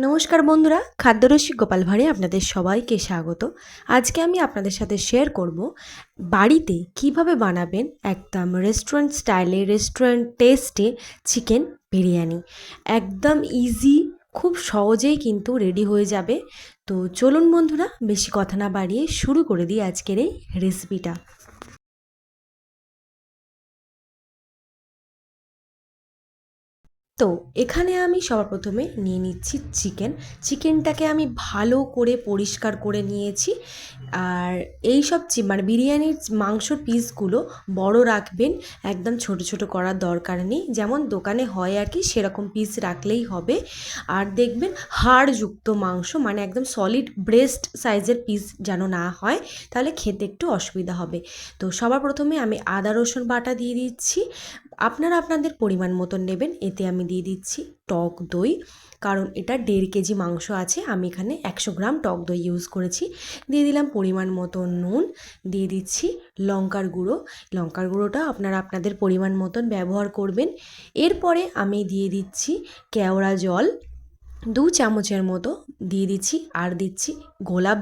নমস্কার বন্ধুরা, খাদ্যরসিক গোপাল ভাঁড়ে আপনাদের সবাইকে স্বাগত। আজকে আমি আপনাদের সাথে শেয়ার করব বাড়িতে কিভাবে বানাবেন একদম রেস্টুরেন্ট স্টাইলে, রেস্টুরেন্ট টেস্টে চিকেন বিরিয়ানি। একদম ইজি, খুব সহজেই কিন্তু রেডি হয়ে যাবে। তো চলুন বন্ধুরা, বেশি কথা না বাড়িয়ে শুরু করে দিই আজকের এই রেসিপিটা। তো এখানে আমি সবার প্রথমে নিয়ে নিচ্ছি চিকেনটাকে আমি ভালো করে পরিষ্কার করে নিয়েছি। আর এই সব মানে বিরিয়ানির মাংসর পিসগুলো বড় রাখবেন, একদম ছোট ছোট করার দরকার নেই, যেমন দোকানে হয় আর কি সেরকম পিস রাখলেই হবে। আর দেখবেন হাড়যুক্ত মাংস, মানে একদম সলিড ব্রেস্ট সাইজের পিস যেন না হয়, তাহলে খেতে একটু অসুবিধা হবে। তো সবার প্রথমে আমি আদা রসুন বাটা দিয়ে দিচ্ছি, আপনারা আপনাদের পরিমাণ মতন নেবেন। এতে আমি দিয়ে দিচ্ছি টক দই, কারণ এটা 1.5 কেজি মাংস আছে, আমি এখানে 100 গ্রাম টক দই ইউজ করেছি। দিয়ে দিলাম পরিমাণ মতো নুন, দিয়ে দিচ্ছি লঙ্কার গুঁড়োটা আপনারা আপনাদের পরিমাণ মতন ব্যবহার করবেন। এরপরে আমি দিয়ে দিচ্ছি কেওড়া জল 2 চামচের মতো দিয়ে দিচ্ছি, আর দিচ্ছি গোলাপ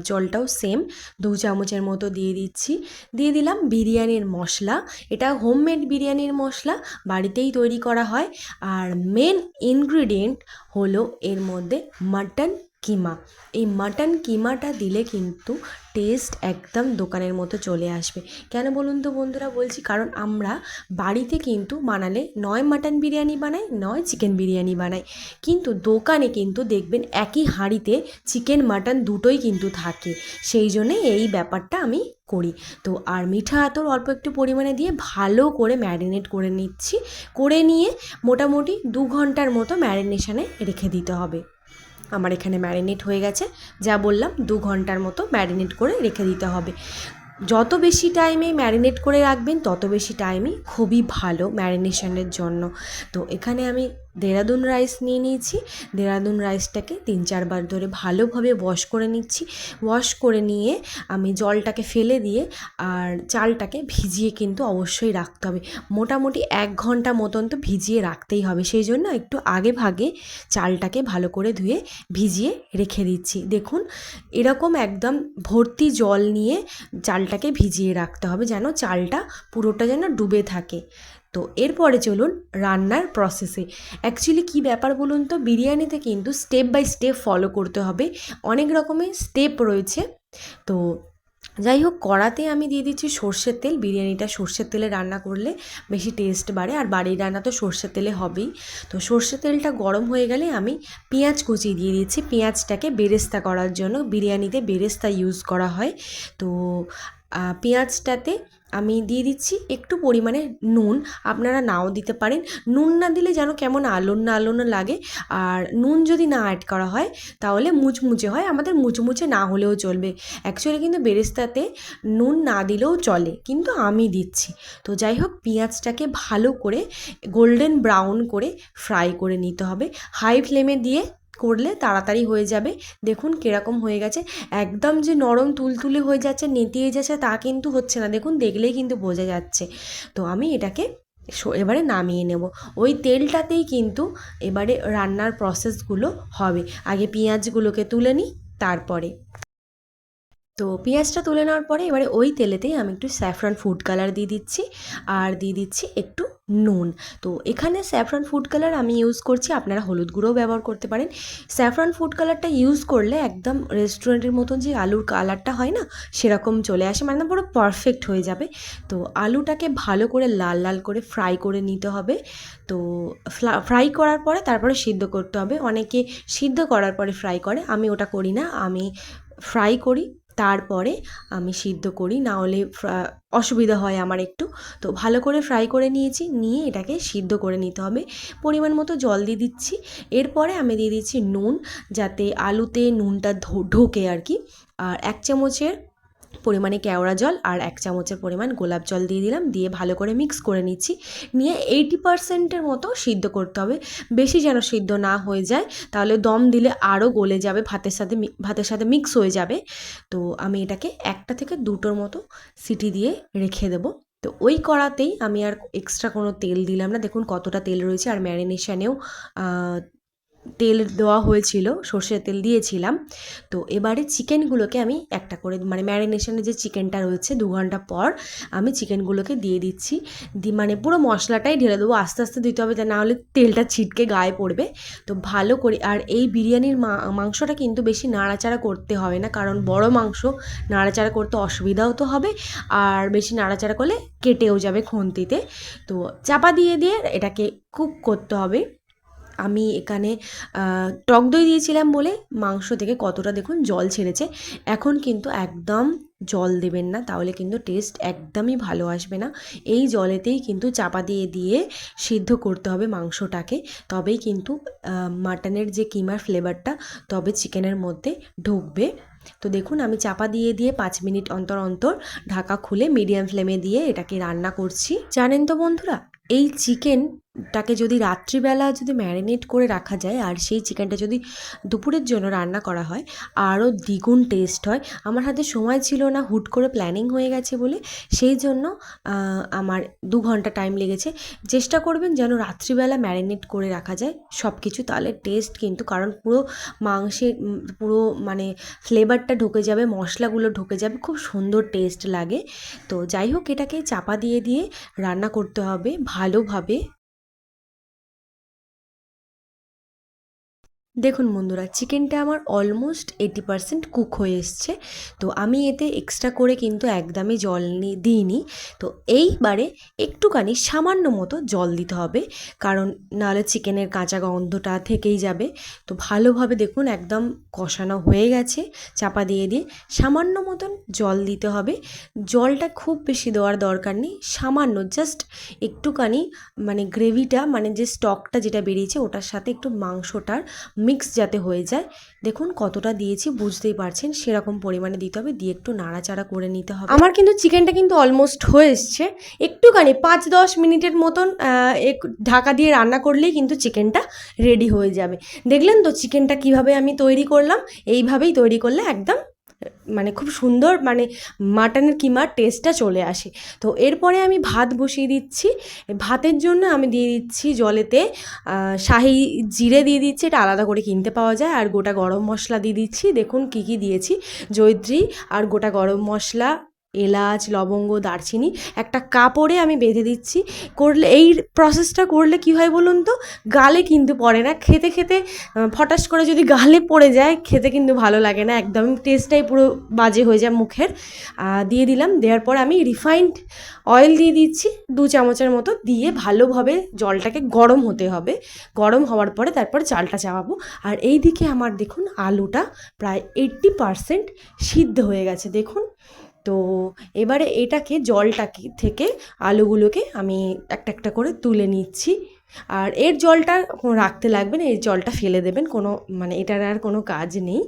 জলটাও সেম 2 চামচের মতো দিয়ে দিচ্ছি। দিয়ে দিলাম বিরিয়ানির মশলা, এটা হোমমেড বিরিয়ানির মশলা, বাড়িতেই তৈরি করা হয়। আর মেন ইনগ্রিডিয়েন্ট হলো এর মধ্যে মাটন কিমা। এই মাটন কিমাটা দিলে কিন্তু টেস্ট একদম দোকানের মতো চলে আসবে। কেন বলুন তো বন্ধুরা বলছি, কারণ আমরা বাড়িতে কিন্তু বানালে নয় মাটন বিরিয়ানি বানাই, নয় চিকেন বিরিয়ানি বানাই, কিন্তু দোকানে কিন্তু দেখবেন একই হাঁড়িতে চিকেন মাটন দুটোই কিন্তু থাকে। সেই জন্যে এই ব্যাপারটা আমি করি। তো আর মিঠা আতর অল্প একটু পরিমাণে দিয়ে ভালো করে ম্যারিনেট করে নিচ্ছি, করে নিয়ে মোটামুটি 2 ঘন্টার মতো ম্যারিনেশনে রেখে দিতে হবে। আমার এখানে ম্যারিনেট হয়ে গেছে, যা বললাম 2 ঘন্টার মতো ম্যারিনেট করে রেখে দিতে হবে। যত বেশি টাইমে ম্যারিনেট করে রাখবেন তত বেশি টাইমই খুবই ভালো ম্যারিনেশনের জন্য। তো এখানে আমি দেরাদুন রাইস নিয়ে নিয়েছি, দেরাদুন রাইসটাকে 3-4 বার ধরে ভালোভাবে ওয়াশ করে নিচ্ছি। ওয়াশ করে নিয়ে আমি জলটাকে ফেলে দিয়ে আর চালটাকে ভিজিয়ে কিন্তু অবশ্যই রাখতে হবে। মোটামুটি 1 ঘন্টা মতন তো ভিজিয়ে রাখতেই হবে, সেই জন্য একটু আগে ভাগে চালটাকে ভালো করে ধুয়ে ভিজিয়ে রেখে দিচ্ছি। দেখুন এরকম একদম ভর্তি জল নিয়ে চালটাকে ভিজিয়ে রাখতে হবে, যেন চালটা পুরোটা যেন ডুবে থাকে। তো এরপরে চলুন রান্নার প্রসেসে। অ্যাকচুয়ালি কী ব্যাপার বলুন তো, বিরিয়ানিতে কিন্তু স্টেপ বাই স্টেপ ফলো করতে হবে, অনেক রকমের স্টেপ রয়েছে। তো যাই হোক, কড়াতে আমি দিয়ে দিচ্ছি সর্ষের তেল। বিরিয়ানিটা সর্ষের তেলে রান্না করলে বেশি টেস্ট বাড়ে, আর বাড়ির রান্না তো সর্ষের তেলে হবেই। তো সর্ষের তেলটা গরম হয়ে গেলে আমি পেঁয়াজ কুচি দিয়ে দিচ্ছি, পেঁয়াজটাকে বেরেস্তা করার জন্য। বিরিয়ানিতে বেরেস্তা ইউজ করা হয়। তো পেঁয়াজটাতে আমি দিয়ে দিচ্ছি একটু পরিমাণে নুন, আপনারা নাও দিতে পারেন। নুন না দিলে যেন কেমন আলোনা আলোনা লাগে, আর নুন যদি না অ্যাড করা হয় তাহলে মুচমুচে হয়, আমাদের মুচমুচে না হলেও চলবে। অ্যাকচুয়ালি কিন্তু বেরেস্তাতে নুন না দিলেও চলে, কিন্তু আমি দিচ্ছি। তো যাই হোক, পেঁয়াজটাকে ভালো করে গোল্ডেন ব্রাউন করে ফ্রাই করে নিতে হবে, হাই ফ্লেমে দিয়ে করলে তাড়াতাড়ি হয়ে যাবে। দেখুন কীরকম হয়ে গেছে, একদম যে নরম তুলতুলে হয়ে যাচ্ছে, নেতিয়ে যাচ্ছে তা কিন্তু হচ্ছে না, দেখুন দেখলেই কিন্তু বোঝা যাচ্ছে। তো আমি এটাকে এবারে নামিয়ে নেব। ওই তেলটাতেই কিন্তু এবারে রান্নার প্রসেসগুলো হবে। আগে পেঁয়াজগুলোকে তুলে নিই, তারপরে। তো পেঁয়াজটা তুলে নেওয়ার পরে এবারে ওই তেলেতেই আমি একটু স্যাফরন ফুড কালার দিয়ে দিচ্ছি, আর দিয়ে দিচ্ছি একটু নুন। তো এখানে স্যাফরন ফুড কালার আমি ইউজ করছি, আপনারা হলুদ গুঁড়োও ব্যবহার করতে পারেন। স্যাফরন ফুড কালারটা ইউজ করলে একদম রেস্টুরেন্টের মতন যে আলুর কালারটা হয় না, সেরকম চলে আসে, মানে পুরো পারফেক্ট হয়ে যাবে। তো আলুটাকে ভালো করে লাল লাল করে ফ্রাই করে নিতে হবে। তো ফ্রাই করার পরে তারপরে সিদ্ধ করতে হবে। অনেকে সিদ্ধ করার পরে ফ্রাই করে, আমি ওটা করি না, আমি ফ্রাই করি তারপরে আমি সিদ্ধ করি, না হলে অসুবিধা হয় আমার একটু। তো ভালো করে ফ্রাই করে নিয়েছি, নিয়ে এটাকে সিদ্ধ করে নিতে হবে। পরিমাণ মতো জল দিয়ে দিচ্ছি। এরপরে আমি দিয়ে দিচ্ছি নুন, যাতে আলুতে নুনটা ঢোকে আর কি। আর 1 চামচের পরিমাণে কেওড়া জল আর 1 চামচের পরিমাণ গোলাপ জল দিয়ে দিলাম, দিয়ে ভালো করে মিক্স করে নিচ্ছি। নিয়ে 80% মতো সিদ্ধ করতে হবে, বেশি যেন সিদ্ধ না হয়ে যায়, তাহলে দম দিলে আরও গলে যাবে, ভাতের সাথে মিক্স হয়ে যাবে। তো আমি এটাকে 1টা থেকে 2টোর মতো সিটি দিয়ে রেখে দেবো। তো ওই কড়াতেই আমি আর এক্সট্রা কোনো তেল দিলাম না, দেখুন কতটা তেল রয়েছে, আর ম্যারিনেশনেও তেল দেওয়া হয়েছিল, সর্ষের তেল দিয়েছিলাম। তো এবারে চিকেনগুলোকে আমি একটা করে মানে ম্যারিনেশনের যে চিকেনটা রয়েছে 2 ঘন্টা পর আমি চিকেনগুলোকে দিয়ে দিচ্ছি। মানে পুরো মশলাটাই ঢেলে দেবো, আস্তে আস্তে দিতে হবে, তা না হলে তেলটা ছিটকে গায়ে পড়বে। তো ভালো করে, আর এই বিরিয়ানির মাংসটা কিন্তু বেশি নাড়াচাড়া করতে হবে না, কারণ বড় মাংস নাড়াচাড়া করতে অসুবিধাও তো হবে, আর বেশি নাড়াচাড়া করলে কেটেও যাবে খুন্তিতে। তো চাপা দিয়ে দিয়ে এটাকে কুক করতে হবে। আমি এখানে টক দই দিয়েছিলাম বলে মাংস থেকে কতটা দেখুন জল ছেড়েছে। এখন কিন্তু একদম জল দেবেন না, তাহলে কিন্তু টেস্ট একদমই ভালো আসবে না। এই জলেতেই কিন্তু চাপা দিয়ে দিয়ে সিদ্ধ করতে হবে মাংসটাকে, তবেই কিন্তু মাটনের যে কিমার ফ্লেভারটা তবে চিকেনের মধ্যে ঢুকবে। তো দেখুন আমি চাপা দিয়ে দিয়ে 5 মিনিট অন্তর অন্তর ঢাকা খুলে মিডিয়াম ফ্লেমে দিয়ে এটাকে রান্না করছি। জানেন তো বন্ধুরা, এই চিকেনটাকে যদি রাত্রিবেলা যদি ম্যারিনেট করে রাখা যায় আর সেই চিকেনটা যদি দুপুরের জন্য রান্না করা হয়, আরও দ্বিগুণ টেস্ট হয়। আমার হাতে সময় ছিল না, হুট করে প্ল্যানিং হয়ে গেছে বলে, সেই জন্য আমার 2 ঘন্টা টাইম লেগেছে। চেষ্টা করবেন যেন রাত্রিবেলা ম্যারিনেট করে রাখা যায় সব কিছু, তাহলে টেস্ট কিন্তু, কারণ পুরো মাংসে পুরো মানে ফ্লেভারটা ঢুকে যাবে, মশলাগুলো ঢুকে যাবে, খুব সুন্দর টেস্ট লাগে। তো যাই হোক, এটাকে চাপা দিয়ে দিয়ে রান্না করতে হবে ভালোভাবে। দেখুন বন্ধুরা, চিকেনটা আমার অলমোস্ট 80% কুক হয়ে এসছে। তো আমি এতে এক্সট্রা করে কিন্তু একদমই জল দিইনি। তো এইবারে একটুখানি সামান্য মতো জল দিতে হবে, কারণ নাহলে চিকেনের কাঁচা গন্ধটা থেকেই যাবে। তো ভালোভাবে দেখুন একদম কষানো হয়ে গেছে, চাপা দিয়ে দিয়ে সামান্য মতন জল দিতে হবে। জলটা খুব বেশি দেওয়ার দরকার নেই, সামান্য জাস্ট একটুখানি, মানে গ্রেভিটা মানে যে স্টকটা যেটা বেরিয়েছে ওটার সাথে একটু মাংসটার মিক্স যাতে হয়ে যায়। দেখুন কতটা দিয়েছি বুঝতেই পারছেন, সেরকম পরিমাণে দিতে হবে, দিয়ে একটু নাড়াচাড়া করে নিতে হবে। আমার কিন্তু চিকেনটা কিন্তু অলমোস্ট হয়ে এসছে, একটুখানি 5-10 মিনিটের মতন ঢাকা দিয়ে রান্না করলেই কিন্তু চিকেনটা রেডি হয়ে যাবে। দেখলেন তো চিকেনটা কিভাবে আমি তৈরি করলাম, এইভাবেই তৈরি করলে একদম মানে খুব সুন্দর মানে মাটনের কিমার টেস্টটা চলে আসে। তো এরপরে আমি ভাত বসিয়ে দিচ্ছি। ভাতের জন্য আমি দিয়ে দিচ্ছি জলেতে শাহি জিরে দিয়ে দিচ্ছি, এটা আলাদা করে কিনতে পাওয়া যায়, আর গোটা গরম মশলা দিয়ে দিচ্ছি। দেখুন কী কী দিয়েছি, জয়িত্রী আর গোটা গরম মশলা, এলাচ, লবঙ্গ, দারচিনি একটা কাপড়ে আমি বেঁধে দিচ্ছি। করলে এই প্রসেসটা করলে কি হয় বলুন তো, গালে কিন্তু পড়ে না, খেতে খেতে ফটাস করে যদি গালে পড়ে যায় খেতে কিন্তু ভালো লাগে না, একদম টেস্টটাই পুরো বাজে হয়ে যায় মুখের। দিয়ে দিলাম, দেওয়ার পর আমি রিফাইন্ড অয়েল দিয়ে দিচ্ছি 2 চামচের মতো, দিয়ে ভালোভাবে জলটাকে গরম হতে হবে। গরম হওয়ার পরে তারপর চালটা চাপাবো। আর এই দিকে আমার দেখুন আলুটা প্রায় 80% সিদ্ধ হয়ে গেছে দেখুন। তো এবারে এটাকে জলটাকে থেকে আলুগুলোকে আমি একটা একটা করে তুলে নিচ্ছি। আর এর জলটা রাখতে লাগবে না, এর জলটা ফেলে দেবেন, কোনো মানে এটার আর কোনো কাজ নেই।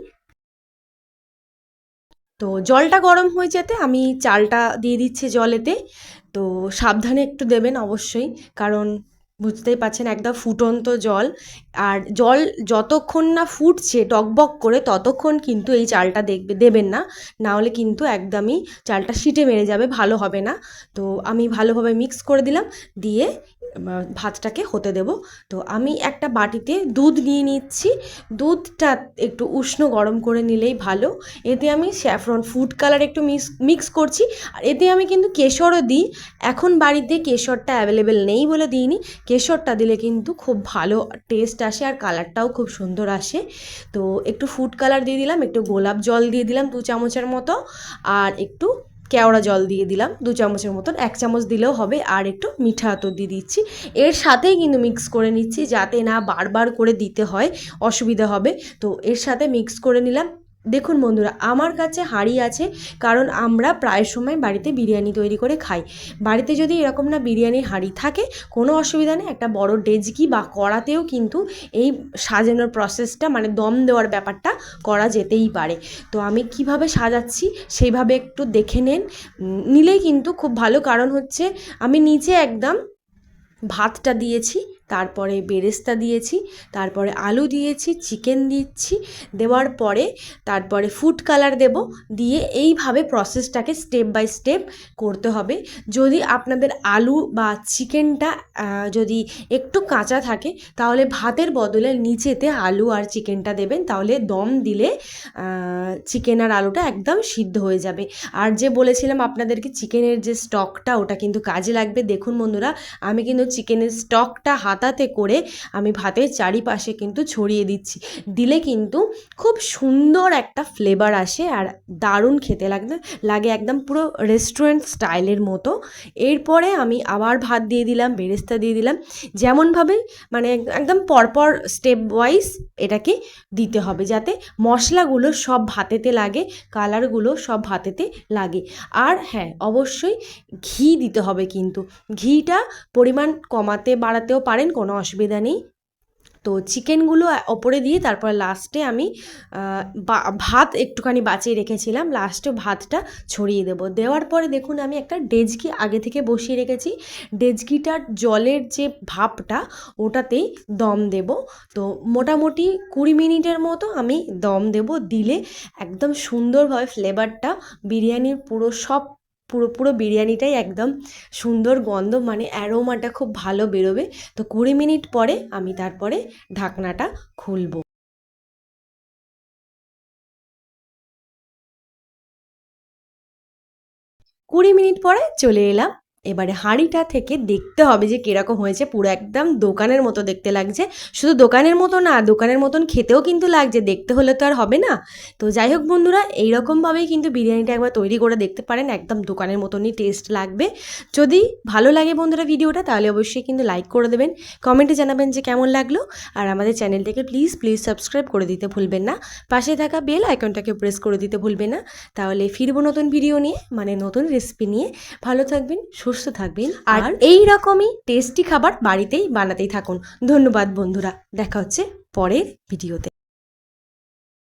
তো জলটা গরম হয়ে যেতে আমি চালটা দিয়ে দিচ্ছি জলেতে। তো সাবধানে একটু দেবেন অবশ্যই, কারণ বুঝতেই পারছেন একদম ফুটন্ত জল, আর জল যতক্ষণ না ফুটছে টকবক করে ততক্ষণ কিন্তু এই চালটা দেবেন না, না হলে কিন্তু একদমই চালটা সিটে মেরে যাবে, ভালো হবে না। তো আমি ভালোভাবে মিক্স করে দিলাম, দিয়ে ভাতটাকে হতে দেব। তো আমি একটা বাটিতে দুধ নিয়ে নিচ্ছি, দুধটা একটু উষ্ণ গরম করে নিলেই ভালো। এতে আমি স্যাফরন ফুড কালার একটু মিক্স করছি, আর এতে আমি কিন্তু কেশরও দিই। এখন বাড়িতে কেশরটা অ্যাভেলেবেল নেই বলে দিইনি, কেশরটা দিলে কিন্তু খুব ভালো টেস্ট আসে আর কালারটাও খুব সুন্দর আসে। তো একটু ফুড কালার দিয়ে দিলাম, একটু গোলাপ জল দিয়ে দিলাম 2 চামচের মতো, আর একটু কেওড়া জল দিয়ে দিলাম 2 চামচের মতন, 1 চামচ দিলেও হবে, আর একটু মিঠা আতর দিয়ে দিচ্ছি। এর সাথেই কিন্তু মিক্স করে নিচ্ছি যাতে না বারবার করে দিতে হয়, অসুবিধা হবে। তো এর সাথে মিক্স করে নিলাম। দেখুন বন্ধুরা, আমার কাছে হাঁড়ি আছে, কারণ আমরা প্রায় সময় বাড়িতে বিরিয়ানি তৈরি করে খাই। বাড়িতে যদি এরকম না বিরিয়ানির হাঁড়ি থাকে কোনো অসুবিধা নেই, একটা বড় ডেচকি বা কড়াতেও কিন্তু এই সাজানোর প্রসেসটা মানে দম দেওয়ার ব্যাপারটা করা যেতেই পারে। তো আমি কিভাবে সাজাচ্ছি সেইভাবে একটু দেখে নিলেই কিন্তু খুব ভালো, কারণ হচ্ছে আমি নিচে একদম ভাতটা দিয়েছি তারপরে বেরেস্তা দিয়েছি, তারপরে আলু দিয়েছি, চিকেন দিচ্ছি, দেওয়ার পরে তারপরে ফুড কালার দেব, দিয়ে এইভাবে প্রসেসটাকে স্টেপ বাই স্টেপ করতে হবে। যদি আপনাদের আলু বা চিকেনটা যদি একটু কাঁচা থাকে তাহলে ভাতের বদলে নিচেতে আলু আর চিকেনটা দেবেন, তাহলে দম দিলে চিকেন আর আলুটা একদম সিদ্ধ হয়ে যাবে। আর যে বলেছিলাম আপনাদেরকে চিকেনের যে স্টকটা, ওটা কিন্তু কাজে লাগবে। দেখুন বন্ধুরা, আমি কিন্তু চিকেনের স্টকটা হাতাতে করে আমি ভাতের চারিপাশে কিন্তু ছড়িয়ে দিচ্ছি। দিলে কিন্তু খুব সুন্দর একটা ফ্লেভার আসে আর দারুণ খেতে লাগে একদম পুরো রেস্টুরেন্ট স্টাইলের মতো। এরপরে আমি আবার ভাত দিয়ে দিলাম, বেরেস্তা দিয়ে দিলাম। যেমনভাবে মানে একদম পরপর স্টেপ ওয়াইজ এটাকে দিতে হবে, যাতে মশলাগুলো সব ভাতেতে লাগে, কালারগুলো সব ভাতেতে লাগে। আর হ্যাঁ, অবশ্যই ঘি দিতে হবে, কিন্তু ঘিটা পরিমাণ কমাতে বাড়াতেও পারেন, কোনো অসুবিধা নেই। তো চিকেনগুলো ওপরে দিয়ে তারপর লাস্টে আমি ভাত একটুখানি বাঁচিয়ে রেখেছিলাম, লাস্টে ভাতটা ছড়িয়ে দেবো। দেওয়ার পরে দেখুন আমি একটা ডেচকি আগে থেকে বসিয়ে রেখেছি, ডেচকিটার জলের যে ভাপটা ওটাতেই দম দেব। তো মোটামুটি 20 মিনিটের মতো আমি দম দেব। দিলে একদম সুন্দরভাবে ফ্লেভারটা বিরিয়ানির পুরো বিরিয়ানিটাই একদম সুন্দর গন্ধ, মানে অ্যারোমাটা খুব ভালো বেরোবে। তো 20 মিনিট পরে আমি তারপরে ঢাকনাটা খুলবো। 20 মিনিট পরে চলে এলাম। এবারে হাঁড়িটা থেকে দেখতে হবে যে কীরকম হয়েছে। পুরো একদম দোকানের মতো দেখতে লাগছে। শুধু দোকানের মতো না, দোকানের মতন খেতেও কিন্তু লাগছে, দেখতে হলে তো আর হবে না। তো যাই হোক বন্ধুরা, এইরকমভাবেই কিন্তু বিরিয়ানিটা একবার তৈরি করে দেখতে পারেন, একদম দোকানের মতনই টেস্ট লাগবে। যদি ভালো লাগে বন্ধুরা ভিডিওটা, তাহলে অবশ্যই কিন্তু লাইক করে দেবেন, কমেন্টে জানাবেন যে কেমন লাগলো। আর আমাদের চ্যানেলটাকে প্লিজ সাবস্ক্রাইব করে দিতে ভুলবেন না, পাশে থাকা বেল আইকনটাকে প্রেস করে দিতে ভুলবেন না। তাহলে ফিরবো নতুন ভিডিও নিয়ে, মানে নতুন রেসিপি নিয়ে। ভালো থাকবেন, সুস্থ থাকবেন, আর এই রকমই টেস্টি খাবার বাড়িতেই বানাতেই থাকুন। ধন্যবাদ বন্ধুরা, দেখা হচ্ছে পরের ভিডিওতে।